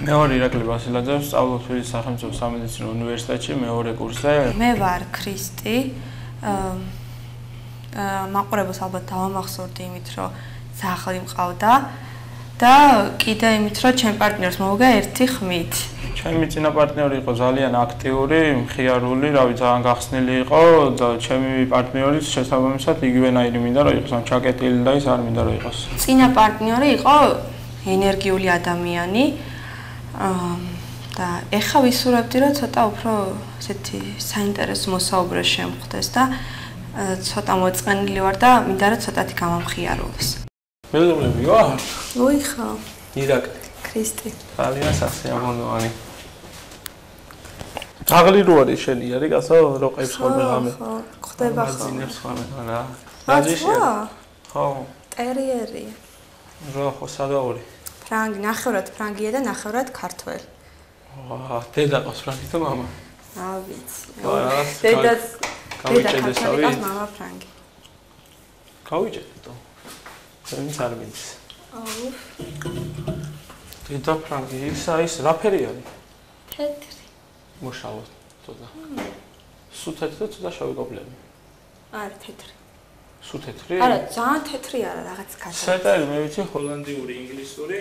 მე ვარ ირაკლი ბასილაძე, სწავლობ თბილისის სახელმწიფო სამედიცინო უნივერსიტეტში მეორე კურსზე. მე ვარ ქრისტი. მაყურებელს ალბათ დავამახსოვრდი იმით, რომ ძაღლი მყავდა და კიდე იმით, რომ ჩემ პარტნიორს მოვუგა ერთი ხმით. ჩემი წინა პარტნიორი იყო ძალიან აქტიური, მხიარული, რავი, ძალიან გახსნილი იყო და ჩემი პარტნიორის შესაბამისად იგივენაირი მინდა რომ იყოს, ან ჩაკეტილი და ის არ მინდა რომ იყოს. წინა პარტნიორი იყო ენერგიული ადამიანი. და ეხა ვისურვებდი რომ ცოტა უფრო ესეთი საინტერესო მოსაუბრე შემხვდეს და ცოტა მოწყენილი ვარ და მინდა რომ ცოტათი გამამხიაროს. მეგობრები ვარ? ой ხო. ირაკლი. ქრისტი. ძალიან სასიამოვნოა. ძაღლი რო არის შენი, არის გასა როყებს ხოლმე ღამე. ხო, ხდება ხო. ძინებს ხოლმე რა. რაჯიშია? ხო. ტერიერი. რა ხო სადაური? ფრანგი, ნახევრად ფრანგია და ნახევრად ქართველი. ვაა, დედა ყავს ფრანგი და მამა. აა ვიცი. დედა ქართველი, მამა ფრანგი. გავიჭედო. ჩემს არ მინდის. აუ. დედა ფრანგი, ის რა ფერი არის? თეთრი. მოშავო ცოტა. სულ თეთრი და ცოტა შავი კოპლები. არა, თეთრი. სულ თეთრი? არა, ძალიან თეთრი არა, რაღაც ქაჩა. სეტერი, მე ვიცი, ჰოლანდიური, ინგლისური.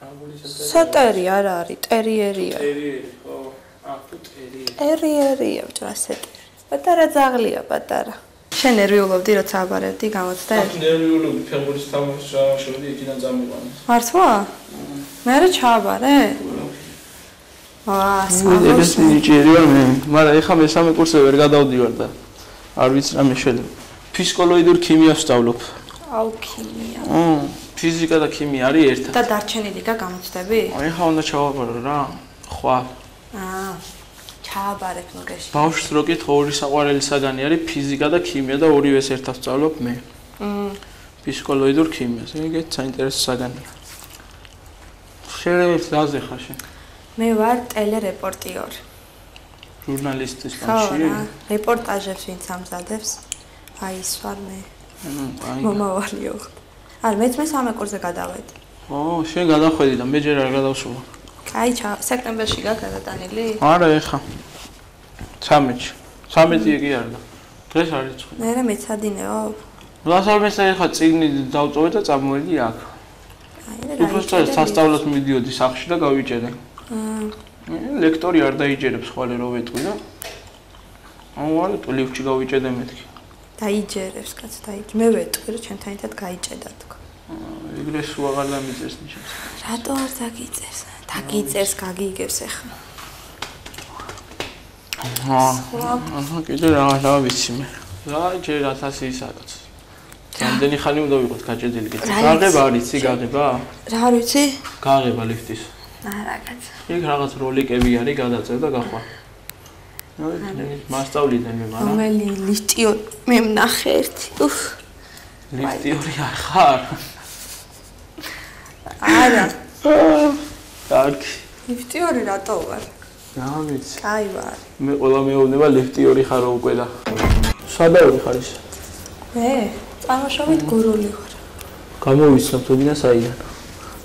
ფრანგული სეტერი. სეტერი არა არის, ტერიერია. ტერიერი, ხო. თუ ტერიერი. ტერიერია, ბჭა სეტერი. პატარა ძაღლია, პატარა. შენ ნერვიულობდი, როცა აბარებდი, გამოცდა? ნერვიულობდი, ფეხბურის თამაშს შევდი, იქიდან წამიყვანე. მართლა? მე რა ჩააბარე? აა, ეს ნიჭიერია მე, მაგრამ ეხლა მესამე კურსზე ვერ გადავდივარ და არ ვიცი რა მე შეიძლება. ფიზიკოლოგიურ ქიმიას ვსწავლობ. აუ, ქიმია. ფიზიკა და ქიმია არის ერთად. და დარჩენილი და გამოცდები? აი ხა უნდა ჩავაბარო რა. ხვალ. ჩააბარებ მოგეში. ბავშვს რო კითხო ორი საყვარელი საგანი არის ფიზიკა და ქიმია და ორივეს ერთად ვსწავლობ მე. ფიზიკოლოგიურ ქიმიას. ეგეც საინტერესო საგანია. შენ რაზე ხარ შენ? მე ვარ ტელერეპორტიორი. ჟურნალისტის პანში. რეპორტაჟებს ვინც ამზადებს. აი ის ვარ მე. მომავალიო. არა, მეც მესამე კურსზე გადავედი. შენ გადახვედი და მე ჯერ არ გადავსულა. კაი, სექტემბერში გადატანილი? არა, ეხა. 13-ში. 13-ი კი არა. დღეს არ იცი. მე მეცადინეო. ლასარმესა ეხა წიგნი დავწოვე და წამოვედი აქ. უბრალოდ სასწავლად მიდიოდი სახლში და გავიჭერე. ლექტორი არ დაიჯერებს ხოლმე რო ვეტყვი და ამოვარ ლიფტში გავიჭედე მეთქი. დაიჯერებს კაც დაიჯერებს. მე ვეტყვი რომ ჩემთან ერთად გაიჭედა თქო. ეგრე სულ აღარ დამიწერს ნიშნავს. რატო არ დაგიწერს? დაგიწერს, გაგიიგებს ახლა. კიდე რა ვიცი მე. რა ჯერ 1000 ისაკაც. რამდენი ხანი უნდა ვიყოთ გაჭედილი კიდე. გაღება არის, გაღება? რა არ ვიცი? გაღება ლიფტის. რაღაც. იქ რაღაც როლიკები არის, გადაწევ და გახვარ. მასწავლიდან მე მაგრამ. რომელი ლიფტიო მე ვნახე ერთი. უფ. ლიფტიორი არ ხარ? არა. კარგი. ლიფტიორი რატო ვარ? რა ვიცი. კაი ვარ. მე ყველა მეუბნება ლიფტიორი ხარო უკვე და. სადაური ხარ ის? მე წარმოშობით გურული ვარ. გამოვიცნობ თუდინა საიდან?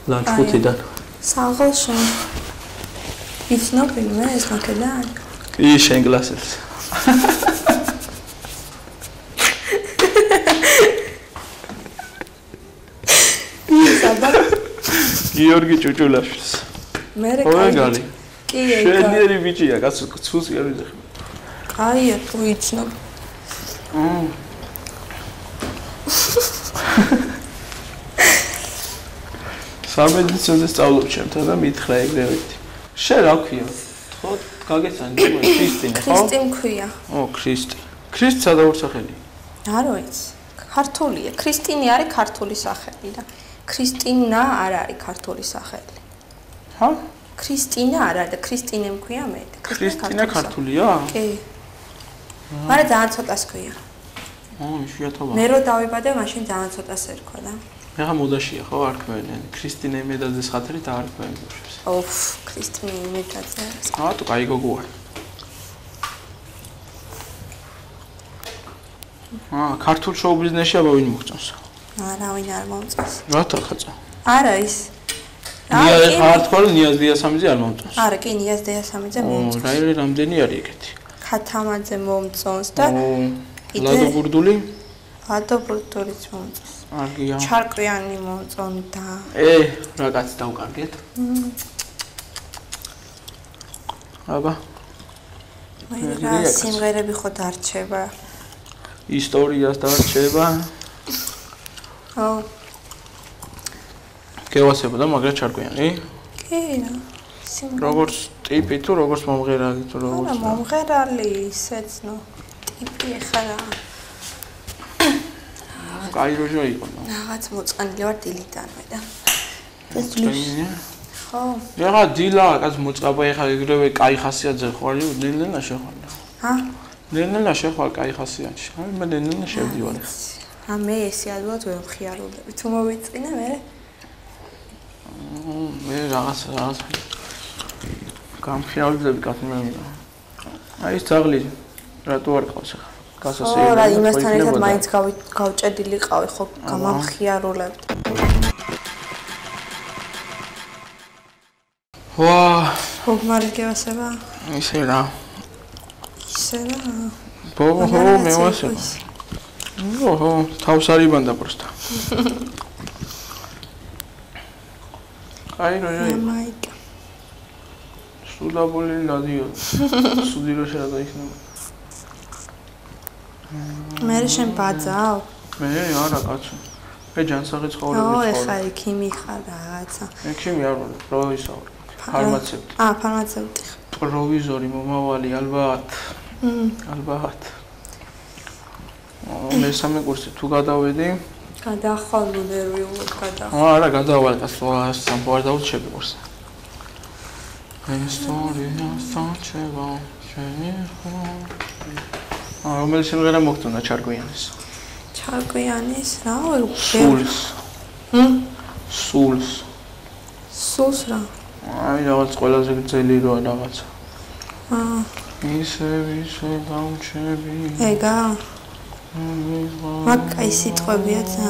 ლანჩხუთიდან. საღოლში. იცნობ მე ეს მაქედან? კი, შენ კლასებს. საბა? გიორგი ჭუჭულაშვილს. მე რეკალი. კი, ეგ. შენიერი ბიჭია, კაცო, ცუს კი არ ვიძახი. კაია, თუ იცნობ. სამედიცინოზე სწავლობ ჩემთან და მითხრა ეგრევე. შენ რა ქვია? ხო, გაგეცანი ქრისტინა, ხო? ქრისტი მქვია. ქრისტი. ქრისტი სადაურ სახელი? არ ვიცი. ქართულია. ქრისტინი არის ქართული სახელი და ქრისტინა არ არის ქართული სახელი. ჰა? ქრისტინა არ არის და ქრისტინე მქვია მე. ქრისტინა ქართულია? კი. მაგრამ ძალიან ცოტას ქვია. იშვიათობა. მე რო დავიბადე, მაშინ ძალიან ცოტას ერქვა და. ეხა მოდაშია ხო არქმევენ. ქრისტინე იმედაძის ხათრით არქმევენ ბავშვებს. ოფ, ქრისტინე იმედაძე. თუ კაი გოგოა. ქართულ შოუ ბიზნესში აბა ვინ მოგწონს? არა, ვინ არ მომწონს. რატო ხაწა? არა ის. ჰარდკორი ნიაზ დიასამიძე არ მომწონს. არა, კი ნიაზ დიასამიძე მომწონს. რაიმე რამდენი არის ეგეთი? ქათამაძე მომწონს და ლადო ბურდული? ლადო ბურდულიც მომწონს. აგია. ჩარკვიანი მომწონდა. რა კაც დავკარგეთ? აბა. რა სიმღერები ხო დარჩება? ისტორიას დარჩება. ო. გევასებოდა მაგრამ ჩარკვიანი? კი რა. როგორც ტიპი თუ როგორც მომღერალი თუ როგორც? არა, მომღერალი ისეც ნუ ტიპი ხარა. კაი როჟო იყო. რაღაც მოწყანილი ვარ დილიდანვე და. ეს ლის. ხო. ეხა დილა, კაც მოწყაბა ეხა ეგრევე კაი ხასიათზე ხარ, დილენა შეხარ. დილენა შეხარ კაი ხასიათში. მე დილენა შევდივარ. მე ესე ალბათ ვერ მხიარულები. თუ მოვიწყინე მე? მე რაღაც გამხიარებლები კაცმენა. აი ეს ძაღლი რატო არ ყავს ახლა? გასასეირნო. რა იმასთან ერთად მაინც გავჭედილი ყავი ხო გამამხიარულებთ. მარი გევასება? ისე რა. ისე რა. მე ვასება. თავს არიბანდა პროსტა. აი რა მაიკა. სუდაბული ლადიო. სუდი რო შეიძლება იქნება. მე შენ ბაძავ? მე არა კაცო. მე ჯანსაღი ცხოვრები ვარ. ეხა ექიმი ხარ რაღაცა. ექიმი არ ვარ, პროვიზორი. ფარმაცევტი. ფარმაცევტი. პროვიზორი მომავალი ალბათ. ალბათ. მე სამე კურსი თუ გადავედი? გადახვალ ნერვიულად გადახვალ. არა, გადავალ კაცო, სამყარო არ დაუჩები კურსი. ისტორია საჩება, შენი ხო. რომელი სიმღერა მოგწონდა ჩარკვიანის? ჩარკვიანის, რა სულს. სულს. სულს რა? აი რაღაც ყველაზე გრძელი რო რაღაცა. ისე დაუჩები. ეგა. მაგ კაი სიტყვებია ცა.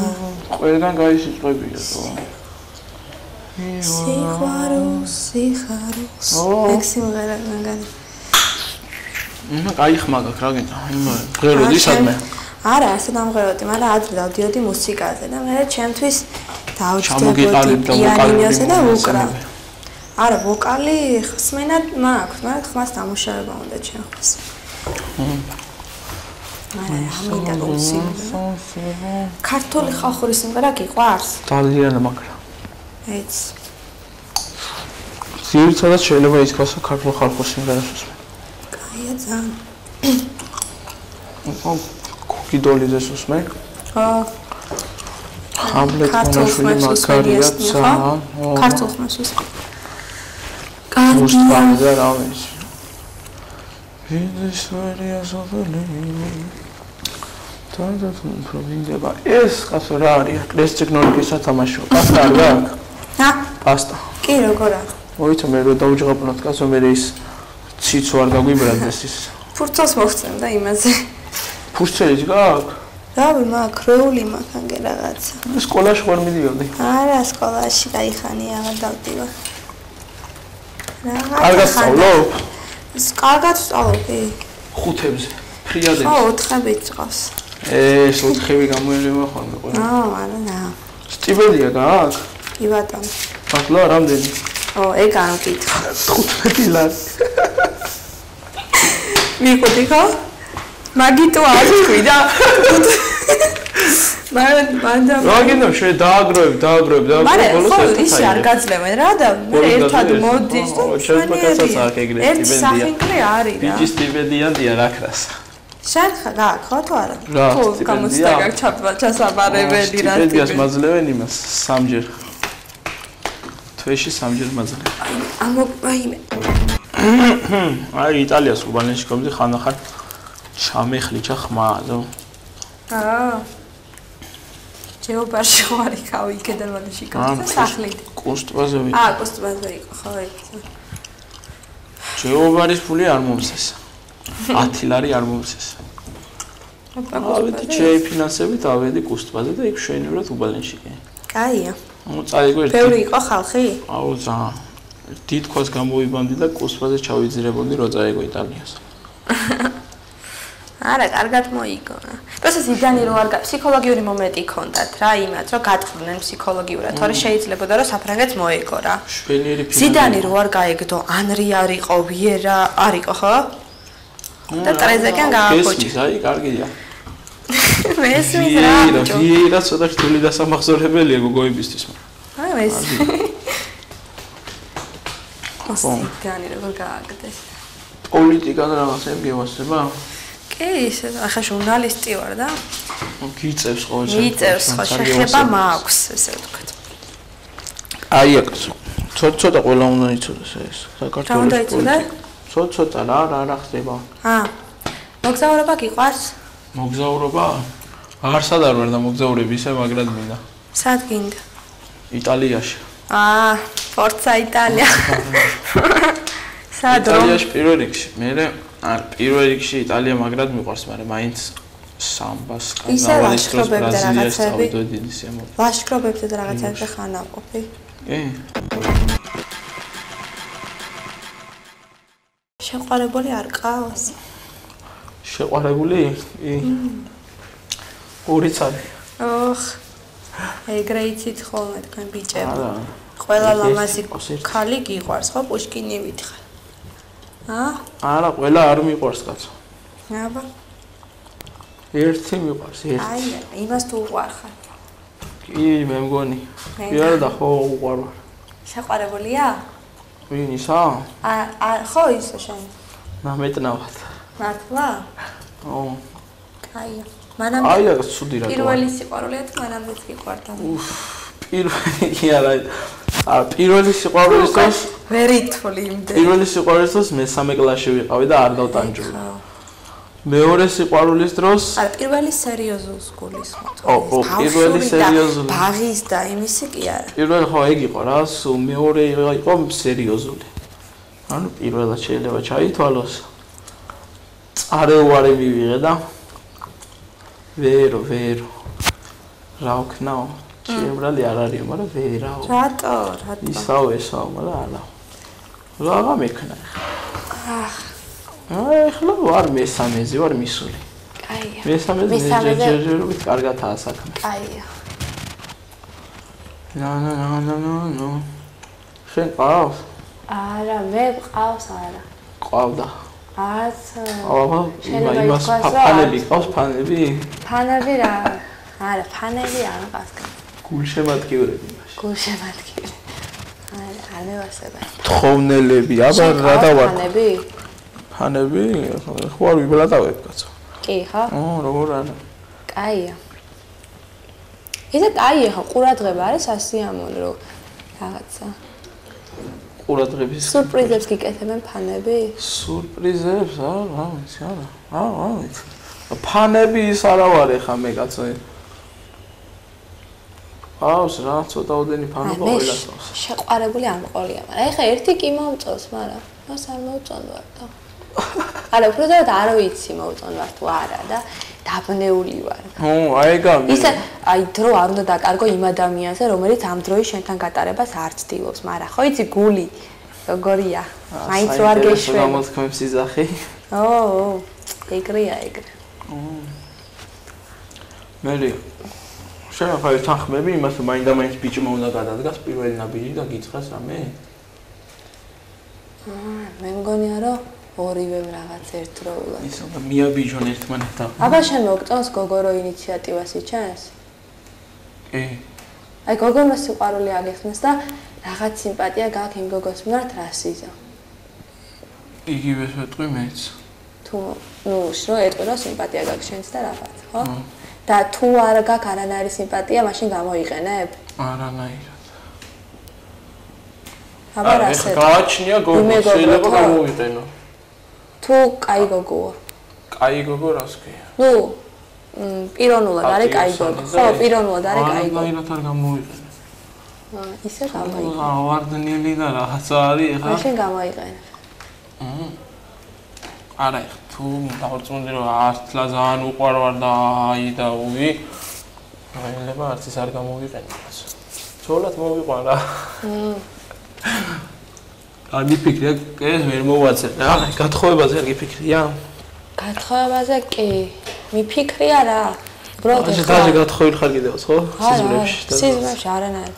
ყველგან კაი სიტყვებია თო. სიხარულს. ეგ სიმღერა მაგარი. კაი ხმაგა რა გინდა? მღეროდი სადმე? არა, ასე დამღეროდი, მაგრამ ადრე დავდიოდი მუსიკაზე და მე ჩემთვის დავჭდებოდი პიანინოზე და უკრა. არა, ვოკალი ხსმენად მაქვს, მაგრამ ხმას დამუშავება უნდა ჩემს. ამიდა გულსიმღერა. ქართული ხალხური სიმღერა გიყვარს? ძალიან მაგრამ. ეც. ძირითადად შეიძლება ითქვას, რომ ქართულ ხალხურ სიმღერას უსმენ. კაია ძალიან. კიდოლიძეს უსმენ? ხო. ჰამლეტ მონაშვილი მაგარია ძალიან. ქართულ ხმას უსმენ. კარგია რა ვიცი. ვინესვერია სოფელი. და პროვინცია. ეს ხასო რა არის? ეს ტექნოლოგიის სათამაშო. პასტა არ გაქვს? ჰა? პასტა. კი როგორა? მოიცა მე რო დაუჯღაპნოთ კაცო მე ის ციცო არ გაგვიბრალდეს ის. ფურცელს მოვწენ და იმაზე. ფურცელი გაქვს? რავი, მაქვს, რეული მაქვს ანგე რაღაცა. სკოლაში ხარ მიდიოდი? არა, სკოლაში кайხანი აღარ დავდივარ. კარგად სწავლობ? კარგად ვსწავლობი. ხუთებზე. ფრიადებს. ხო, 4-ით წავს. ეს 4-ი გამოელება ხოლმე ყველა. არა, ნა. სტიპენდია გააქვს? კი ბატონო. მართლა რამდენი? ეგ არ მკითხა. 15 ლარი. მიყოდი ხო? მაგიტო არ თქვი და მანდა მაგინო შე დააგროვებ და ბოლოს ის არ გაძლევენ რა და მე ერთად მოდის და შეგვეკაცაც აქ ეგრე სტიპენდია. ერთ სახინკლი არის რა. ბიჭი სტიპენდიადია რა ქრას. შენ გააქვს ხო თუ არა? ხო, გამოსდა გაქვს ჩასაბარებელი რა. სტიპენდიას მაძლევენ იმას სამჯერ. თვეში სამჯერ მაძლევენ. ამოაიმე. აი იტალიას უბანეში კომდი ხანახან ჩამეხლიჩა ხმაადო. ჯეობარში ვარ იქავი იქიდან მალეში გავხდა სახლით. კუსტბაზე ვიყო. კუსტბაზე იყო, ხო ეგ. ჯეობარის ფული არ მომცეს. 10 ლარი არ მომცეს. ავედი შეიფინანსებით, ავედი კუსტბაზე და იქ შეინებრად უბალენში კი. კაია. წაიგო ერთი. ბევრი იყო ხალხი? აუ ძალიან. დიდქოს გამოვიბანდი და კუსტბაზე ჩავიძირებოდი რო წაიგო იტალიას. არა, კარგად მოიგონა. პროცესი ზიდანი რო არ ფსიქოლოგიური მომენტი ქონდათ რა, იმათ რომ გატყდნენ ფსიქოლოგიურად, თორე შეიძლებოდა რომ საფრანგეთს მოეგო რა. შვენიერი ფინალი. ზიდანი რო არ გაეგდო, ანრი არ იყო, ვიერა არ იყო, ხო? და ტრეზეგენ გააფოჭი. აი, კარგია. მესმის რა. ვიერა ცოტა რთული დასამახსოვრებელია გოგოებისთვის. აი, მესმის. ზიდანი რო გააგდეს. პოლიტიკა და რაღაცები გევასება? კი, ახლა ჟურნალისტი ვარ და გიწევს ყოველთვის. გიწევს, ხო, შეხება მაქვს, ესე ვთქვათ. აი, ცოტა ყველა უნდა იცოდეს ეს. საქართველოს პოლიტიკა. ცოტა რა ხდება? მოგზაურობა გიყვარს? მოგზაურობა? არსად არ ვარ და მოგზაურები ისე მაგრად მინდა. სად გინდა? იტალიაში. ფორცა იტალია. სად? იტალიაში პირველ რიგში, პირველ რიგში იტალია მაგრად მიყვარს, მაგრამ მაინც სამბას კარნავალის დროს ბრაზილიას წავიდოდი ისე. ლაშქრობებზე და რაღაცებზე ხარ ნაყოფი? კი. შეყვარებული არ ყავს? შეყვარებული? კი. ორი ცალი. ეგრე იცით ხოლმე თქვენ ბიჭებო. ყველა ლამაზი ქალი გიყვარს, ხო, პუშკინივით ხარ. არა, ყველა არ მიყვარს კაცო. აბა. ერთი მიყვარს, ერთი. აი, იმას თუ უყვარ ხარ. კი, მე მგონი. კი არა და ხო უყვარ ვარ. შეყვარებულია? ვინ ისა? ხო ისო შენ. ნამეტნავად. მართლა? კაია. მანამ აი, ცუდი რა. პირველი სიყვარულია თუ მანამდეც გიყვარდა? პირველი კი არა. პირველი სიყვარულის დროს ვერითული იმდე. პირველი სიყვარულის დროს მესამე კლასში ვიყავი და არ დავტანჯული. მეორე სიყვარულის დროს პირველი სერიოზულს გულისხმობ. პირველი სერიოზული. ბაღის და იმისი კი არა. პირველი ხო ეგ იყო რა, მეორე იყო სერიოზული. ანუ პირველად შეიძლება ჩაითვალოს. წარევარი მივიღე და ვერო. რა ვქნაო? შემრალი არ არის, მაგრამ ვერაო. რატო? ისავ, მაგრამ არა. რა მექნა ახლა ვარ მესამეზე ვარ მისული. კაია. მესამეზე ჯერჯერობით კარგათაა საქმე. კაია. ნო. შენ ყავს? არა, მე ყავს არა. ყავდა. აბა, იმას ფანები ყავს, ფანები? ფანები რა? არა, ფანები არ ყავს. გულშემატკივრები მაშინ. გულშემატკივრები. არ მევასება. თხოვნელები, აბა რა დავარ? ფანები? ხო არ ვიბლატავებ კაცო. კი, ხო? როგორ არა. კაია. ისე კაია ხო, ყურადღება არის ასიამოვნო რომ რაღაცა. ყურადღების სურპრიზებს გიკეთებენ ფანები? სურპრიზებს? არა. ფანები ის არა ვარ ხა მე კაცო. ყავს რა, ცოტაოდენი ფანობა ყველას ყავს. შეყვარებული არ მყოლია, მაგრამ ეხა ერთი კი მომწონს, მაგრამ მას არ მოუწონდვარ და. არა, უბრალოდ არ ვიცი მოუწონდვარ თუ არა და დაბნეული ვარ. აი გამი. ისე აი დრო არ უნდა დაკარგო იმ ადამიანზე, რომელიც ამ დროის შენთან გატარებას არ ცდილობს, მაგრამ ხო იცი გული როგორია? მაინც რო არ გეშვება. გამოთქმებს იძახი. ეგრეა. მერი შენ ახლა თანხმები იმას რომ მაინდა-მაინც ბიჭმა უნდა გადადგას პირველი ნაბიჯი და გიწყას რამე? მე მგონია რომ ორივე რაღაც ერთდროულად. ისე მიაბიჯონ ერთმანეთთან. აბა შენ მოგწონს გოგორო ინიციატივას იჩენს? კი. აი გოგომა სიყვარული აგიხსნას და რაღაც სიმპათია გაქვს იმ გოგოს მიმართ რასიზა. იგივეს ვეტყვი მეც. თუ შო ეტყვი რომ სიმპათია გაქვს შენს და რაღაც, ხო? და თუ არ გაქვს არანაირი სიმპათია, მაშინ გამოიყენებ? არანაირად. აბა რასე? გააჩნია გოგო, შეიძლება გამოვიყენო. თუ კაი გოგოა. კაი გოგო რას ქვია? პიროვნულად არის კაიგო. ხო, პიროვნულად არის კაიგო. აირად არ გამოიყენე. ისე გამოიყენე. ვარდნილი და რაღაცა არის ეხლა. მაშინ გამოიყენე. არა, თუ დავწუნდი რომ ართლა ძალიან უყვარვარ და აი და უი. აილება არც ის არ გამოვიყენე. ცოლად მოვიყვან რა. არ გიფიქრია, ეს ვერ მოვაცე რა. გათხოვებაზე არ გიფიქრია? გათხოვებაზე კი. მიფიქრია რა. უბრალოდ ეხლა გათხოვილი ხარ კიდევაც ხო? სიზმრებში. სიზმრებში არანაირად.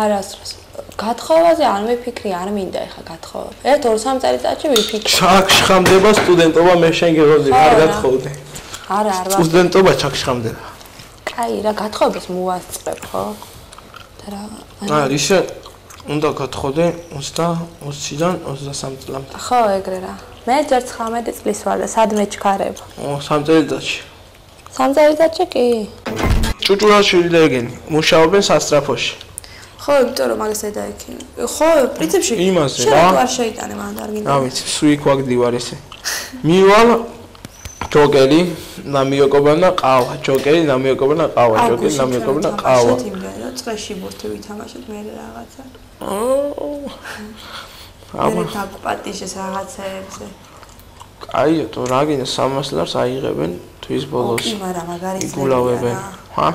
არასდროს. გათხოვებაზე არ მიფიქრია, არ მინდა ეხლა გათხოვება. 1-2-3 წელიწადში ვიფიქრე. ჩაქშხამდება სტუდენტობა მე შენ გეღოდი, არ გათხოვდი. არა, არ ვარ. სტუდენტობა ჩაქშხამდება. კაი, რა გათხოვებას მოვასწრებ, ხო? და რა. ისე უნდა გათხოვდე 20-დან 23 წლამდე. ხო, ეგრე რა. მე ჯერ 19 წლის ვარ და სადმე ჩქარებ. 3 წელიწადში. 3 წელიწადში კი. ჭუჭურაშვილი და ეგენი მუშაობენ სასტრაფოში. ხო, იმიტომ რომ მაგას ედაიქინე. ხო, პრინციპში იმაზე რა. რა. არ შეიტანე მან არ გინდა. რა ვიცი, სუიკ ვაგდივარ ესე. მივალ ჯოკერი, ნამიოკობანა ყავა, ჯოკერი, ნამიოკობანა ყავა, ჯოკერი, ნამიოკობანა ყავა. წრეში ბურთი ვითამაშეთ მე რაღაცა. აბა დაგპატიშეს რაღაცეებზე. კაია, თუ რა გინდა 300 ლარს აიღებენ თვის ბოლოს. კი, მაგრამ მაგარი იგულავებენ. ხა?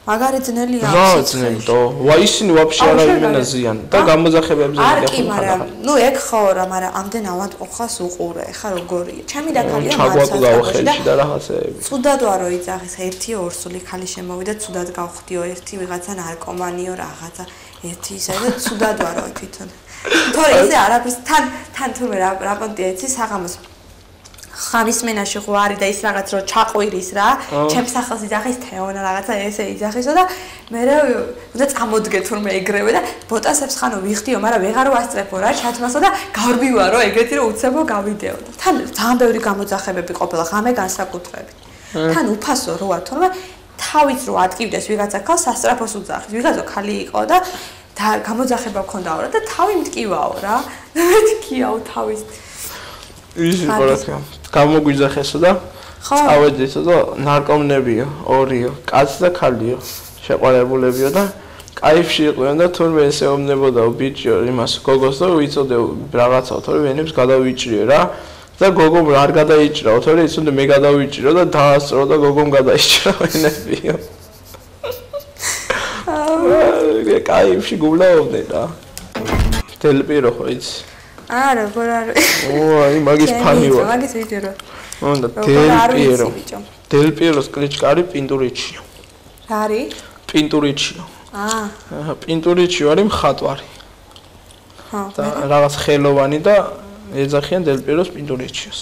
მაგარი ძნელია. რა ძნელი თო? ვა ისინი ვაფშე არ აიღებენ ზიან და გამოძახებებზე არ კი, მაგრამ ნუ ეგ ხო რა, მაგრამ ამდენ ავადმყოფას უყურე, ხა როგორია. ჩემი დაქალია მაცაცკაში და რაღაცეები. ცუდად ვარო იძახეს 1-2 სული ხალი შემოვიდა, ცუდად გავხდიო ერთი ვიღაცა ნარკომანიო რაღაცა. ერთი ისე და ცუდად ვარო თვითონ. თორე ისე არაფერს თან თურმე რა პონტია იცი საღამოს ხამის მენაში ხო არის და ის რაღაც რო ჩაყვირის რა ჩემს სახელს იძახის თეონა რაღაცა ესე იძახისო და მე უნდა წამოდგე თურმე ეგრევე და ბოტასებს ხანო ვიხდიო მაგრამ ვეღარ ვასწრებო რა ჩათმასო და გავრბივარო ეგეთი რომ უცებო გავიდეო და თან ძალიან ბევრი გამოძახებები ყოფილა ღამე განსაკუთრებით თან უფასო როა თურმე თავის რო ადგივდეს ვიღაცა ქალს სასტრაფოს უძახის ვიღაცა ხალი იყო და გამოძახება მქონდაო რა და თავი მткиვაო რა და მткиაო თავის ის ყოლასკა გამოგვიძახესო და წავედისო და ნარკომნებიო ორიო კაცი და ქალიო შეყვარებულებიო და კაიფში იყვნენ და თურმე ესე ომნებოდაო ბიჭიო იმას გოგოს და ვიცოდეო რაღაცაო თორე ვენებს გადავიჭრიო რა და გოგომ არ გადაიჭრაო თორე ის უნდა მე გადავიჭრო და დაასწრო და გოგომ გადაიჭრა ვენებიო კაიფში გულაობდნენ რა დელპირო ხო იცი არა, როგორ არის? აი, მაგის ფანი ვარ. მაგის ვიდეო. უნდა დელპიერო. დელპიეროს კლიჩკა არის პინტურიჩიო. რა არის? პინტურიჩიო. აჰა, პინტურიჩიო არის მხატვარი. ხო. და რაღაც ხელოვანი და ეძახიან დელპიეროს პინტურიჩიოს.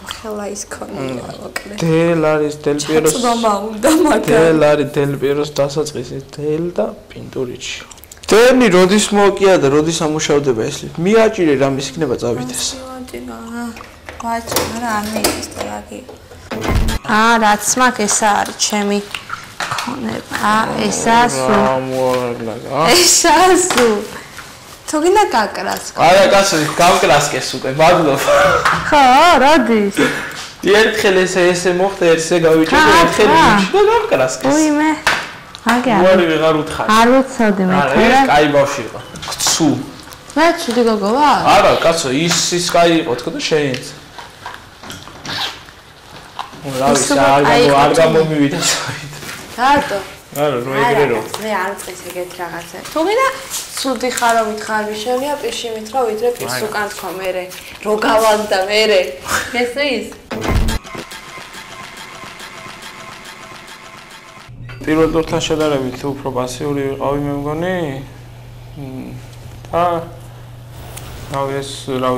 ხელა ის ქონია, მოკლედ. დელ არის დელპიეროს. ცუდობა უნდა მაგა. დელ არის დელპიეროს დასაწყისი, დელ და პინტურიჩიო. დენი როდის მოკია და როდის ამუშავდება ეს? მიაჭირე რამის იქნება წავითეს. ვაჭი, არა არ მეიქის და რაგი. რაც მაგ ესა არის ჩემი ქონება. ესასუ. ესასუ. თუ გინდა გაკრას. არა, კაცო, გამკრასკეს უკვე, მადლობა. ხო, როდის? ერთხელ ესე მოხდა, ესე გავიჭერე, ერთხელ და გამკრასკეს. უიმე. აგე არ. უარი ვეღარ უთხარი. არ უცოდი მე ხო? არა, კაი ბავშვი იყო. კცუ. მე ცუდი გოგო ვარ? არა, კაცო, ის კაი იყო, თქო და შეინც. რა ვიცი, არ გამომივიდა საით. რატო? არა, რო ეგრე რო. მე არ წეს ეგეთ რაღაცა. თუ გინდა ცუდი ხარო მითხარ მიშენია, პირში მითხრა ვიდრე პირს უკან თქვა მე რო გავალდა მე. ეს ის? პირველ ტურთან შედარებით უფრო პასიური ვიყავი მე მგონი. და ეს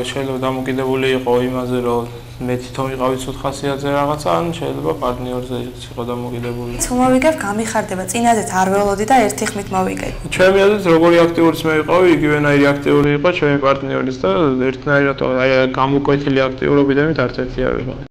შეიძლება დამოკიდებული იყო იმაზე, რომ მე თვითონ ვიყავი ცუდ ხასიათზე რაღაცა, ან შეიძლება პარტნიორზე იყო დამოკიდებული. თუ მოვიგებ, გამიხარდება. წინაზეც არ ველოდი და ერთი ხმით მოვიგებ. ჩემი აზრით, როგორი აქტიურიც მე ვიყავი, იგივენაირი აქტიური იყო ჩემი პარტნიორიც და ერთნაირად აი გამოკვეთილი აქტიურობიდანვით არც ერთი არ ვიყავი.